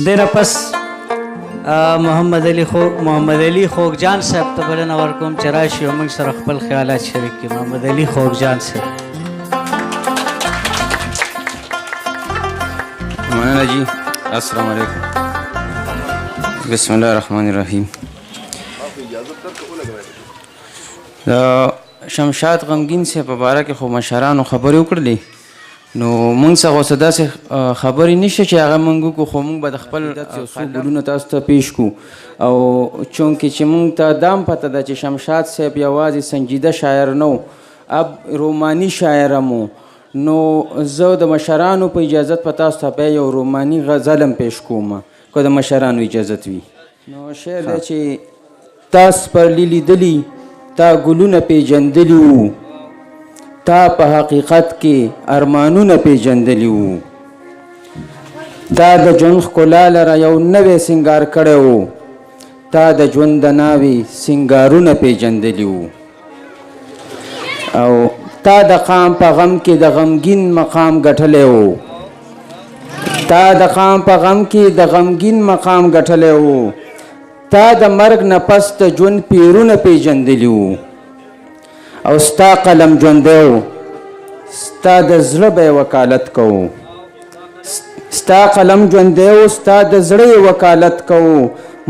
دیره پس محمد علي خوږجان صاحب ته بلنه ورکوم چې راشي او موږ سره خپل خیالات شریک کړي. محمد علي خوږجان صاحب. مننه جی. السلام علیکم. بسم الله الرحمن الرحیم. د شمشاد غمګین صاحب په باره کې خو مشرانو خبرې وکړلې، نو موږ څخه اوس داسې خبرې نشته چې هغه موږ وکړو، خو موږ به د خپل یو څو ګلونه تاسو ته پیش کړو. او چونکې چې موږ ته دا هم پته ده چې شمشاد صاحب یوازې سنجیده شاعر نه و، اب روماني شاعر هم و، نو زه د مشرانو په اجازت په تاسو ته بیا یو روماني غزل هم پیش کوم که د مشرانو اجازت وي. نو شعر دی چې تا سپرلي لیدلي، تا ګلونه پیژندلي وو، تا په حقیقت کې ارمانونه پیژندلي وو، تا د ژوند ښکلا لره یو نوی سینګار کړی و، تا د ژوند د ناوې سینګارونه پیژندلي وو، او تا د قام په غم کې د غمګین مقام ګټلی و، تا د قام په غم کې د غمګین مقام ګټلی و، تا د مرګ نه پس د ژوند پیرونه پیژندلي وو، او ستا قلم ژوندی و، ستا د زړه به یې وکالت کوو، ستا قلم ژوندی و، ستا د زړه یې وکالت کوو،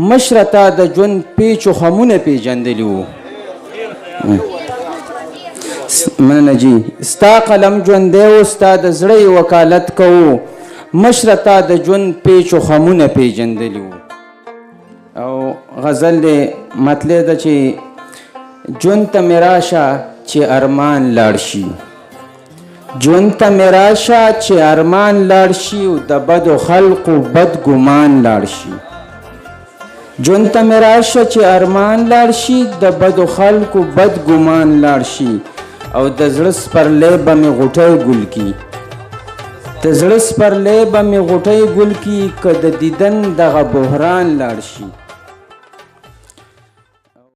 مشره تا د ژوند پیچ و خمونه پیژندلي وو. مننه جی. ستا قلم ژوندی و، ستا د زړه یې وکالت کوو، مشره تا د ژوند پیچ و خمونه پیژندلي وو. او غزل دی مطلع ده چې ژوند ته مې راشه چې ارمان لاړ شي، ژوند ته مې راشه چې ارمان لاړ شي، او د بدو خلقو بد ګمان لاړ شي، ژوند ته مې راشه چې ارمان لاړ شي، د بدو خلقو بد ګمان لاړ شي، او د زړه سپرلی به مې غوټۍ ګل کي، د زړه سپرلی به مې غوټۍ ګل کي، که د دیدن دغه بحران لاړ شي.